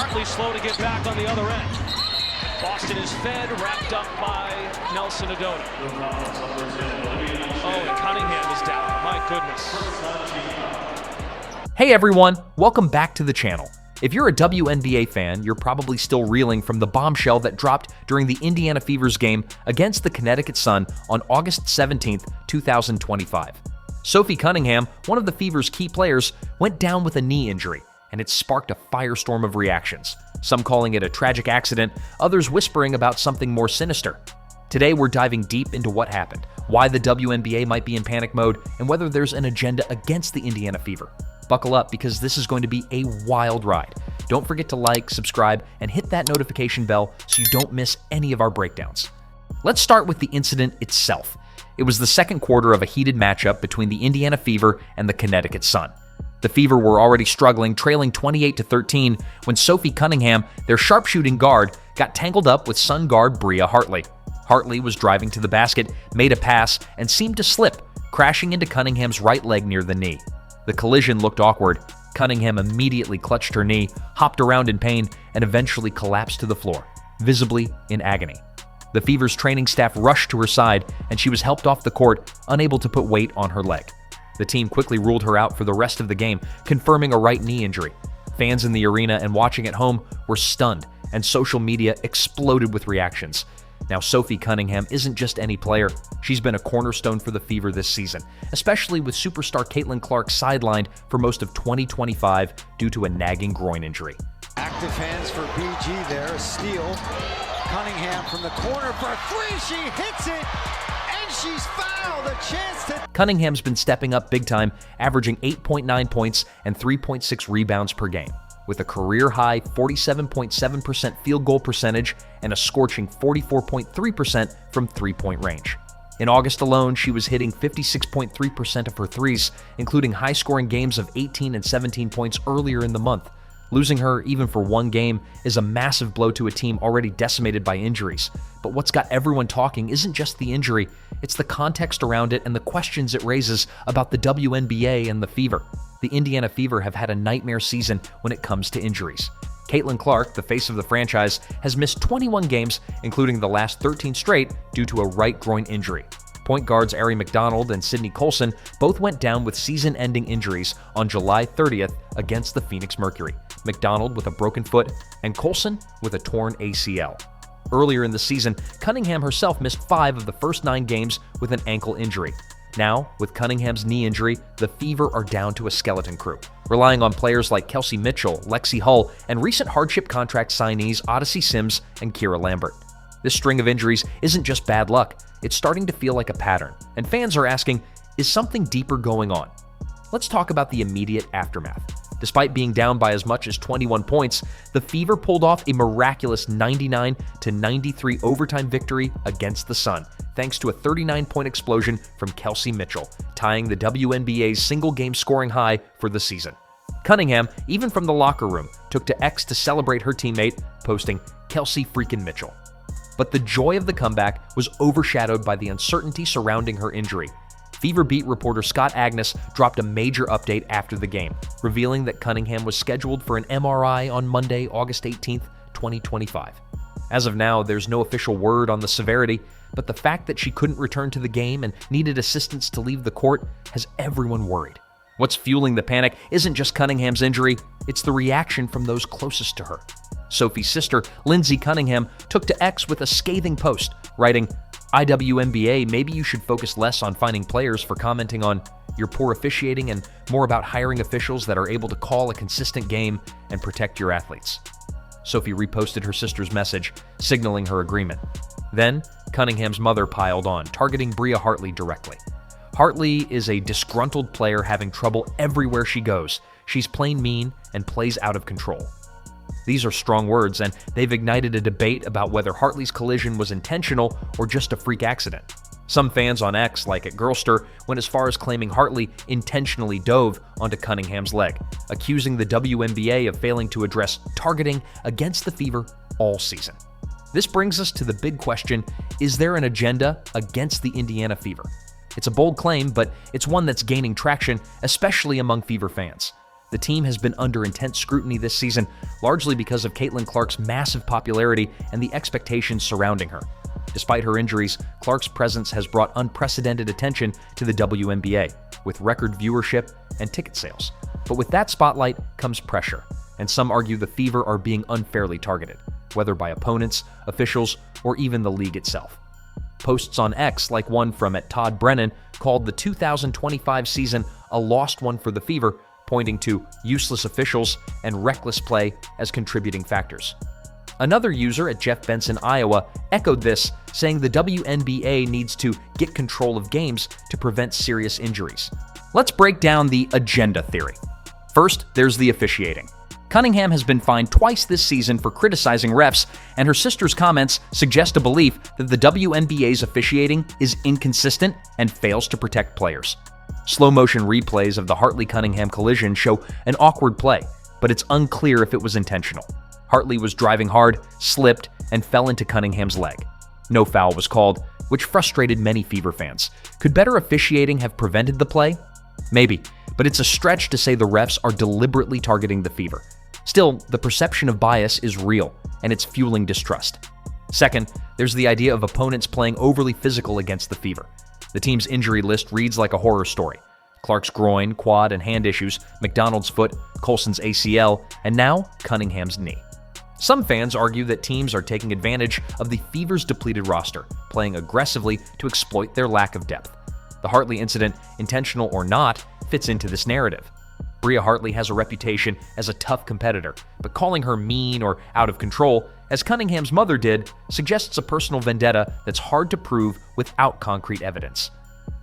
Hartley slow to get back on the other end. Boston is fed, wrapped up by Nelson Adona. Oh, and Cunningham is down. My goodness. Hey everyone, welcome back to the channel. If you're a WNBA fan, you're probably still reeling from the bombshell that dropped during the Indiana Fever's game against the Connecticut Sun on August 17, 2025. Sophie Cunningham, one of the Fever's key players, went down with a knee injury, and it sparked a firestorm of reactions. Some calling it a tragic accident, others whispering about something more sinister. Today we're diving deep into what happened, why the WNBA might be in panic mode, and whether there's an agenda against the Indiana Fever. Buckle up because this is going to be a wild ride. Don't forget to like, subscribe, and hit that notification bell so you don't miss any of our breakdowns. Let's start with the incident itself. It was the second quarter of a heated matchup between the Indiana Fever and the Connecticut Sun. The Fever were already struggling, trailing 28-13, when Sophie Cunningham, their sharpshooting guard, got tangled up with Sun guard Bria Hartley. Hartley was driving to the basket, made a pass, and seemed to slip, crashing into Cunningham's right leg near the knee. The collision looked awkward. Cunningham immediately clutched her knee, hopped around in pain, and eventually collapsed to the floor, visibly in agony. The Fever's training staff rushed to her side, and she was helped off the court, unable to put weight on her leg. The team quickly ruled her out for the rest of the game, confirming a right knee injury. Fans in the arena and watching at home were stunned, and social media exploded with reactions. Now, Sophie Cunningham isn't just any player. She's been a cornerstone for the Fever this season, especially with superstar Caitlin Clark sidelined for most of 2025 due to a nagging groin injury. Active hands for BG there, a steal. Cunningham from the corner for a three, she hits it, and she's fouled, a chance to... Cunningham's been stepping up big time, averaging 8.9 points and 3.6 rebounds per game, with a career-high 47.7% field goal percentage and a scorching 44.3% from three-point range. In August alone, she was hitting 56.3% of her threes, including high-scoring games of 18 and 17 points earlier in the month. Losing her, even for one game, is a massive blow to a team already decimated by injuries. But what's got everyone talking isn't just the injury, it's the context around it and the questions it raises about the WNBA and the Fever. The Indiana Fever have had a nightmare season when it comes to injuries. Caitlin Clark, the face of the franchise, has missed 21 games, including the last 13 straight, due to a right groin injury. Point guards Ari McDonald and Sydney Colson both went down with season-ending injuries on July 30th against the Phoenix Mercury, McDonald with a broken foot and Colson with a torn ACL. Earlier in the season, Cunningham herself missed 5 of the first 9 games with an ankle injury. Now, with Cunningham's knee injury, the Fever are down to a skeleton crew, relying on players like Kelsey Mitchell, Lexi Hull, and recent hardship contract signees Odyssey Sims and Kira Lambert. This string of injuries isn't just bad luck, it's starting to feel like a pattern, and fans are asking, is something deeper going on? Let's talk about the immediate aftermath. Despite being down by as much as 21 points, the Fever pulled off a miraculous 99-93 overtime victory against the Sun, thanks to a 39-point explosion from Kelsey Mitchell, tying the WNBA's single-game scoring high for the season. Cunningham, even from the locker room, took to X to celebrate her teammate, posting, "Kelsey freaking Mitchell." But the joy of the comeback was overshadowed by the uncertainty surrounding her injury. Fever beat reporter Scott Agnes dropped a major update after the game, revealing that Cunningham was scheduled for an MRI on Monday, August 18, 2025. As of now, there's no official word on the severity, but the fact that she couldn't return to the game and needed assistance to leave the court has everyone worried. What's fueling the panic isn't just Cunningham's injury, it's the reaction from those closest to her. Sophie's sister, Lindsay Cunningham, took to X with a scathing post, writing, "IWNBA, maybe you should focus less on finding players for commenting on your poor officiating and more about hiring officials that are able to call a consistent game and protect your athletes." Sophie reposted her sister's message, signaling her agreement. Then, Cunningham's mother piled on, targeting Bria Hartley directly. Hartley is a disgruntled player having trouble everywhere she goes. She's plain mean and plays out of control. These are strong words, and they've ignited a debate about whether Hartley's collision was intentional or just a freak accident. Some fans on X, like at Girlster, went as far as claiming Hartley intentionally dove onto Cunningham's leg, accusing the WNBA of failing to address targeting against the Fever all season. This brings us to the big question, is there an agenda against the Indiana Fever? It's a bold claim, but it's one that's gaining traction, especially among Fever fans. The team has been under intense scrutiny this season, largely because of Caitlin Clark's massive popularity and the expectations surrounding her. Despite her injuries, Clark's presence has brought unprecedented attention to the WNBA, with record viewership and ticket sales. But with that spotlight comes pressure, and some argue the Fever are being unfairly targeted, whether by opponents, officials, or even the league itself. Posts on X, like one from @Todd Brennan, called the 2025 season a lost one for the Fever, pointing to useless officials and reckless play as contributing factors. Another user @Jeff Benson, Iowa, echoed this, saying the WNBA needs to get control of games to prevent serious injuries. Let's break down the agenda theory. First, there's the officiating. Cunningham has been fined twice this season for criticizing refs, and her sister's comments suggest a belief that the WNBA's officiating is inconsistent and fails to protect players. Slow-motion replays of the Hartley-Cunningham collision show an awkward play, but it's unclear if it was intentional. Hartley was driving hard, slipped, and fell into Cunningham's leg. No foul was called, which frustrated many Fever fans. Could better officiating have prevented the play? Maybe, but it's a stretch to say the refs are deliberately targeting the Fever. Still, the perception of bias is real, and it's fueling distrust. Second, there's the idea of opponents playing overly physical against the Fever. The team's injury list reads like a horror story. Clark's groin, quad, and hand issues, McDonald's foot, Colson's ACL, and now Cunningham's knee. Some fans argue that teams are taking advantage of the Fever's depleted roster, playing aggressively to exploit their lack of depth. The Hartley incident, intentional or not, fits into this narrative. Bria Hartley has a reputation as a tough competitor, but calling her mean or out of control, as Cunningham's mother did, suggests a personal vendetta that's hard to prove without concrete evidence.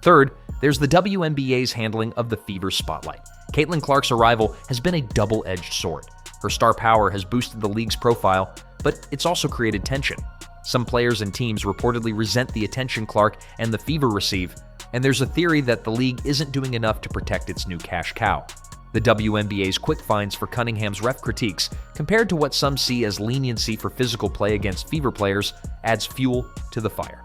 Third, there's the WNBA's handling of the Fever's spotlight. Caitlin Clark's arrival has been a double-edged sword. Her star power has boosted the league's profile, but it's also created tension. Some players and teams reportedly resent the attention Clark and the Fever receive, and there's a theory that the league isn't doing enough to protect its new cash cow. The WNBA's quick fines for Cunningham's ref critiques, compared to what some see as leniency for physical play against Fever players, adds fuel to the fire.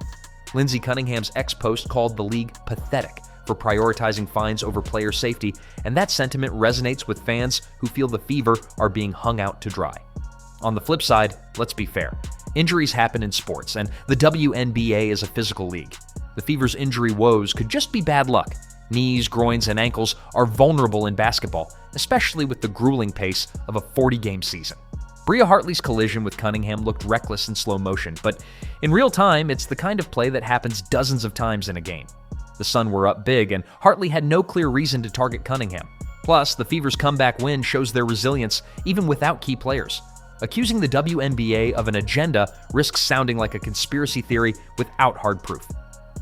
Lindsey Cunningham's ex-post called the league pathetic for prioritizing fines over player safety, and that sentiment resonates with fans who feel the Fever are being hung out to dry. On the flip side, let's be fair. Injuries happen in sports, and the WNBA is a physical league. The Fever's injury woes could just be bad luck. Knees, groins, and ankles are vulnerable in basketball, especially with the grueling pace of a 40-game season. Bria Hartley's collision with Cunningham looked reckless in slow motion, but in real time, it's the kind of play that happens dozens of times in a game. The Sun were up big, and Hartley had no clear reason to target Cunningham. Plus, the Fever's comeback win shows their resilience even without key players. Accusing the WNBA of an agenda risks sounding like a conspiracy theory without hard proof.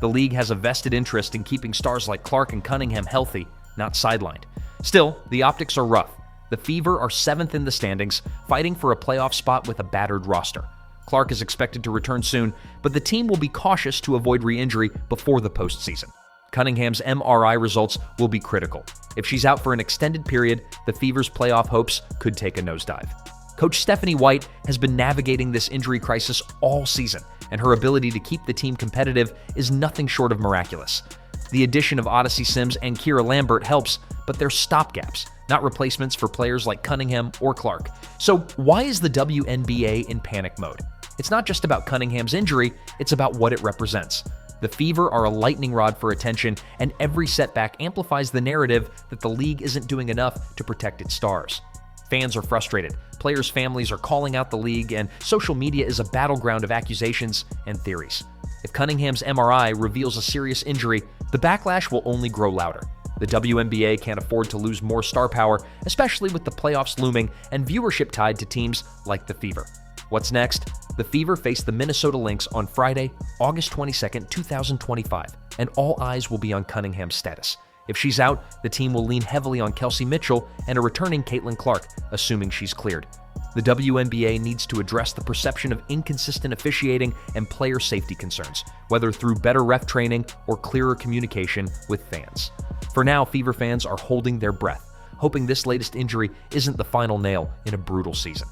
The league has a vested interest in keeping stars like Clark and Cunningham healthy, not sidelined. Still, the optics are rough. The Fever are 7th in the standings, fighting for a playoff spot with a battered roster. Clark is expected to return soon, but the team will be cautious to avoid re-injury before the postseason. Cunningham's MRI results will be critical. If she's out for an extended period, the Fever's playoff hopes could take a nosedive. Coach Stephanie White has been navigating this injury crisis all season, and her ability to keep the team competitive is nothing short of miraculous. The addition of Odyssey Sims and Kira Lambert helps, but they're stopgaps, not replacements for players like Cunningham or Clark. So why is the WNBA in panic mode? It's not just about Cunningham's injury, it's about what it represents. The Fever are a lightning rod for attention, and every setback amplifies the narrative that the league isn't doing enough to protect its stars. Fans are frustrated, players' families are calling out the league, and social media is a battleground of accusations and theories. If Cunningham's MRI reveals a serious injury, the backlash will only grow louder. The WNBA can't afford to lose more star power, especially with the playoffs looming and viewership tied to teams like the Fever. What's next? The Fever face the Minnesota Lynx on Friday, August 22, 2025, and all eyes will be on Cunningham's status. If she's out, the team will lean heavily on Kelsey Mitchell and a returning Caitlin Clark, assuming she's cleared. The WNBA needs to address the perception of inconsistent officiating and player safety concerns, whether through better ref training or clearer communication with fans. For now, Fever fans are holding their breath, hoping this latest injury isn't the final nail in a brutal season.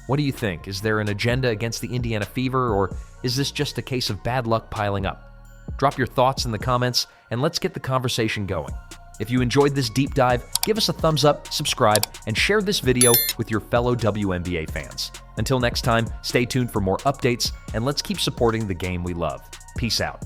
What do you think? Is there an agenda against the Indiana Fever, or is this just a case of bad luck piling up? Drop your thoughts in the comments, and let's get the conversation going. If you enjoyed this deep dive, give us a thumbs up, subscribe, and share this video with your fellow WNBA fans. Until next time, stay tuned for more updates, and let's keep supporting the game we love. Peace out.